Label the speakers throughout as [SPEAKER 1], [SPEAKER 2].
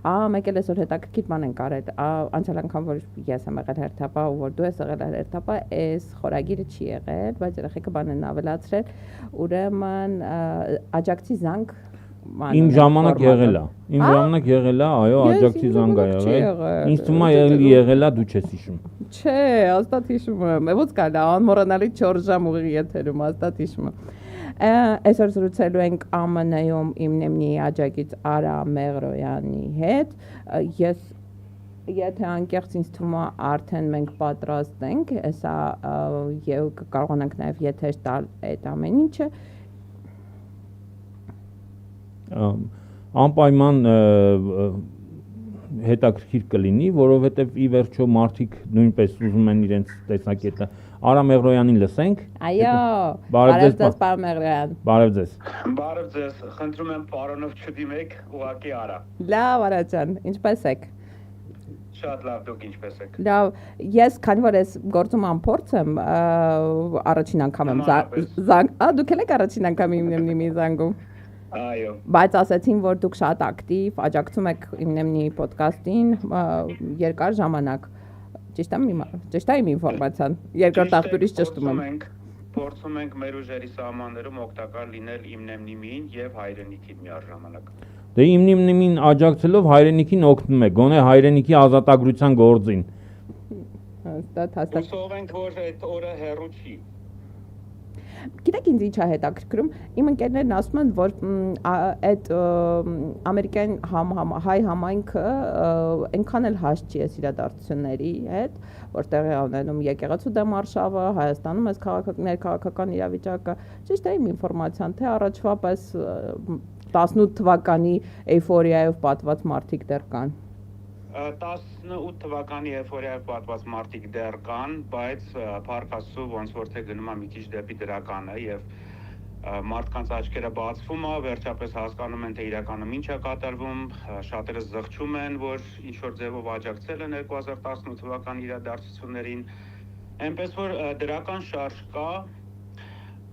[SPEAKER 1] մեկ էլ այսօր հետաքրքիր բան ենք արել, անցյալ անգամ որ ես եմ եղել հերթապահ ու որ դու ես եղել հերթապահ, այս խորագիրը չի եղել, բայց երեխեքը բան են ավելացրել, ուրեմն աջակցի զանգ
[SPEAKER 2] Իմ ժամանակ եղել է, այո, աջակցի զանգ ա եղել։ Ինձ թվում է եղել է, դու չես հիշում։
[SPEAKER 1] Չէ, հաստատ հիշում եմ։ Ո՞նց կարելի է անմոռանալի 4 ժամ ուղիղ եթերում, հաստատ հիշում եմ։ Այսօր զրուցելու ենք ԱՄՆ-ում իմ նեմնի աջակից Արա Մեղրոյանի հետ։ Ես եթե անկեղծ ինձ թվում է արդեն մենք պատրաստ ենք, հեսա եւ կկարողանանք նաեւ եթեր տալ այդ ամեն ինչը։
[SPEAKER 2] Անպայման հետաքրքիր կլինի, որովհետև ի վերջո մարդիկ նույնպես ուզում են իրենց տեսակետը։ Արա Մեղրոյանին լսենք։
[SPEAKER 1] Այո, բարև ձեզ, պարոն Մեղրոյան։
[SPEAKER 2] Բարև ձեզ։
[SPEAKER 3] Բարև ձեզ, խնդրում եմ պարոնով չդիմեք, ուղղակի Արա։
[SPEAKER 1] Լավ, Արա ջան, ինչպե՞ս եք։
[SPEAKER 3] Շատ լավ, դուք ինչպե՞ս եք։
[SPEAKER 1] Լավ, ես քանի որ ես գործում անփորձ եմ, առաջին անգամ եմ զանգ, դուք եք առաջին անգամ իմ նեմնի զանգում։
[SPEAKER 3] Այո։
[SPEAKER 1] Բայց ասացին, որ դուք շատ ակտիվ, աջակցում եք իմ նեմնի ոդկասթին երկար ժամանակ։ Ճիշտ է իմ ինֆորմացիան։ Երկրորդ աղբյուրից ճշտում եմ։
[SPEAKER 3] Փորձում ենք մեր ուժերի սահմաններում օգտակար լինել իմ նեմնիմին եւ հայրենիքին միաժամանակ։
[SPEAKER 2] Դե իմ նեմնիմին աջակցելով հայրենիքին օգնում եք, գոնե հայրենիքի ազատագրության գործին։
[SPEAKER 1] Հաստատ։
[SPEAKER 3] Հուսով ենք, որ այդ օրը հեռու չի։
[SPEAKER 1] Գիտեք ինձ ինչ է հետաքրքրում, իմ ընկերներն ասում են, որ այդ ամերիկյան հայ համայնքը այնքան էլ հաստ չի այս իրադարձությունների հետ, որտեղ է ունենում եկեղեցու դեմ արշավը, Հայաստանում այս ներքաղաքական իրավիճակը, ճիշտ է իմ ինֆորմացիան, թե առաջվա պես 18 թվականի էյֆորիայով պատված մարդիկ դեռ կան։
[SPEAKER 3] 18 թվականի էյֆորիայով պատված մարդիկ դեռ կան, բայց փառք Աստծո ոնց որ թե գնում է մի քիչ դեպի դրականը եւ մարդկանց աչքերը բացվում է, վերջապես հասկանում են թե իրականում ինչ է կատարվում, շատերը զղջում են, որ ինչ որ ձևով աջակցել են 2018 թվականի իրադարձություններին, այնպես որ դրական շարժ կա,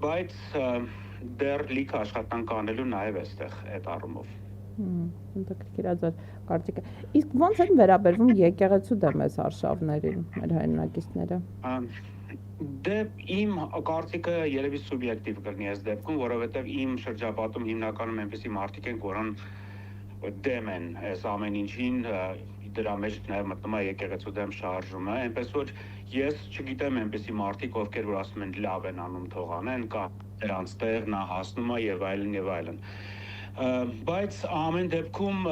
[SPEAKER 3] բայց դեռ լիք աշխատանք անելու նաեւ այստեղ այդ առումով։
[SPEAKER 1] Հետաքրքիր ազատ կարծիք է։ Իսկ ո՞նց են վերաբերվում եկեղեցու դեմ այս արշավներին մեր հայրենակիցները։
[SPEAKER 3] Դե իմ կարծիքը երևի սուբյեկտիվ կլինի այս դեպքում, որովհետև իմ շրջապատում հիմնականում այնպեսի մարդիկ են, որոնք դեմ են այս ամեն ինչին, դրա մեջ նաև մտնում է եկեղեցու դեմ շարժումը, այնպես որ ես չգիտեմ այնպեսի մարդիկ, ովքեր որ ասում են լավ են անում, թող անեն, կա դրանց տեղ նա հասնում է եւ այլն եւ այլն։ Բայց ամեն դեպքում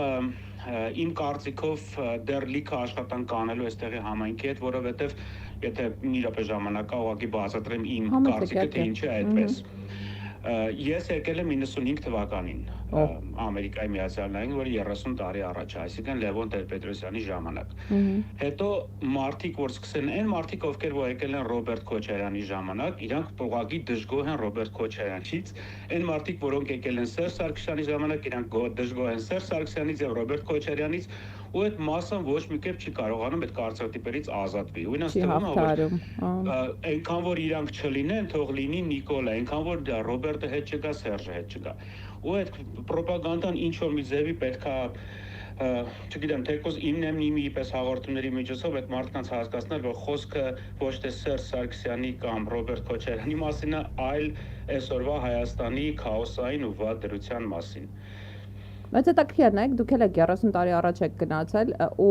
[SPEAKER 3] իմ կարծիքով դեռ լիքը աշխատանք կանելու այստեղի համայնքի հետ, որովհետև եթե մի րոպե ժամանակ կա, ուղղակի բացատրեմ իմ կարծիքը, թե ինչ է այդպես։ Ես եկել եմ 95 թվականին Ամերիկայի Միացյալ Նահանգներ, որը 30 տարի առաջ է, այսինքն Լևոն Տեր-Պետրոսյանի ժամանակ։ Հետո մարդիկ, որ սկսեն, այն մարդիկ, ովքեր որ եկել են Ռոբերտ Քոչարյանի ժամանակ, իրանք ուղղակի դժգոհ են Ռոբերտ Քոչարյանից, այն մարդիկ, որոնք եկել են Սերժ Սարգսյանի ժամանակ, իրանք դժգոհ են Սերժ Սարգսյանից եւ Ռոբերտ Քոչարյանից, ու այդ մասան ոչ մի կերպ չի կարողանում այդ կարծրատիպերից ազատվի։ Ու ինձ թվում է, որ այնքան որ իրանք չլինեն, թող լինի Նիկոլա, այնքան որ Ռոբերտը հետ չգա, Սերժը հետ չգա։ Ու այդ պրոպագանդան ինչ որ մի ձևի պետքա, չգիտեմ, թեկուզ իմ նեմնի պես հաղորդումների միջոցով այդ մարդկանց հասկացնել, որ խոսքը ոչ թե Սերժ Սարգսյանի կամ Ռոբերտ Քոչարյանի մասին է, այլ այսօրվա Հայաստանի քաոսային ու վատ դրության մասին։
[SPEAKER 1] Բայց հետաքրքիր է, դուք էլ եք 30 տարի առաջ եք գնացել ու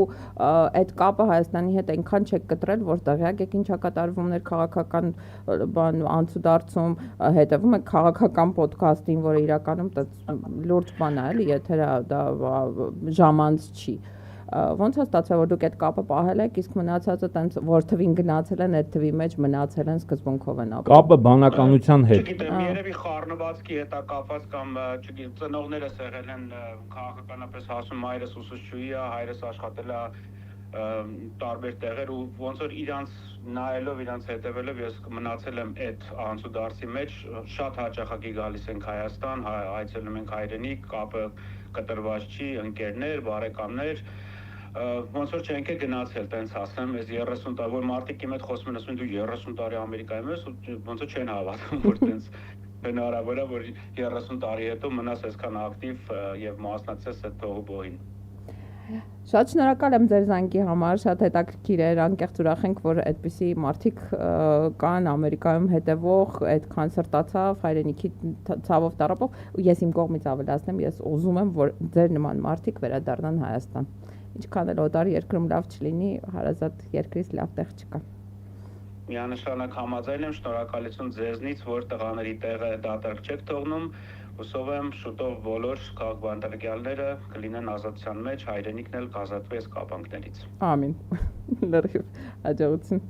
[SPEAKER 1] այդ կապը Հայաստանի հետ այնքան չեք կտրել, որ տեղյակ եք ինչա կատարվում ներքաղաքական բան անցուդարձում, հետևում եք քաղաքական ոդքասթին, որը իրականում լուրջ բան է, էլի, եթե դա ժամանց չի։ Ոնց է ստացվել, որ դուք այդ կապը պահել եք, իսկ մնացածը տենց որ թվին գնացել են, այդ թվի մեջ մնացել են, սկզբունքով են ապրում։
[SPEAKER 2] Կապը բանականության հետ։
[SPEAKER 3] Չգիտեմ, երևի խառնվածքի հետ է կապված կամ չգիտեմ, ծնողներս եղել են քաղաքականապես ասում հայրս ուսուցչուհի է, հայրս աշխատել է տարբեր տեղեր ու ոնց որ իրանց նայելով, իրանց հետևելով ես մնացել եմ այդ անցուդարձի մեջ, շատ հաճախակի գալիս ենք Հայաստան, այցելում ենք հայրենիք, կապը կտրված չի, ընկերներ, բարեկամներ, ոնց որ չենք գնացել, տենց ասեմ, այս 30 տարի, որ մարդիկ իմ հետ խոսում են, ասում են դու 30 տարի Ամերիկայում ես, ոնց որ չեն հավատում, որ տենց հնարավոր է, որ 30 տարի հետո մնաս այսքան ակտիվ եւ մասնակցես այդ թողուբոհին։
[SPEAKER 1] Շատ շնորհակալ եմ ձեր զանգի համար, շատ հետաքրքիր էր, անկեղծ ուրախ ենք, որ այդպիսի մարդիկ կան Ամերիկայում հետևող, այդքան սրտացավ, հայրենիքի ցավով տառապող, ու ես իմ կողմից ավելացնեմ, ես ուզում եմ, որ ձեր նման մարդիկ վերադառնան Հայաստան։ Ինչքան էլ օտար երկրում լավ չլինի, հարազատ երկրից լավ տեղ չկա։
[SPEAKER 3] Միանշանակ համաձայն եմ, շնորհակալություն ձեզնից, որ տղաների տեղը դատարկ չեք թողնում։ Հուսով եմ շուտով բոլոր քաղաքբանտարկյալները կլինեն ազատության մեջ, հայրենիքն էլ կազատվի այս կապանքներից։
[SPEAKER 1] Ամին։ Լրիվ հաջողություն։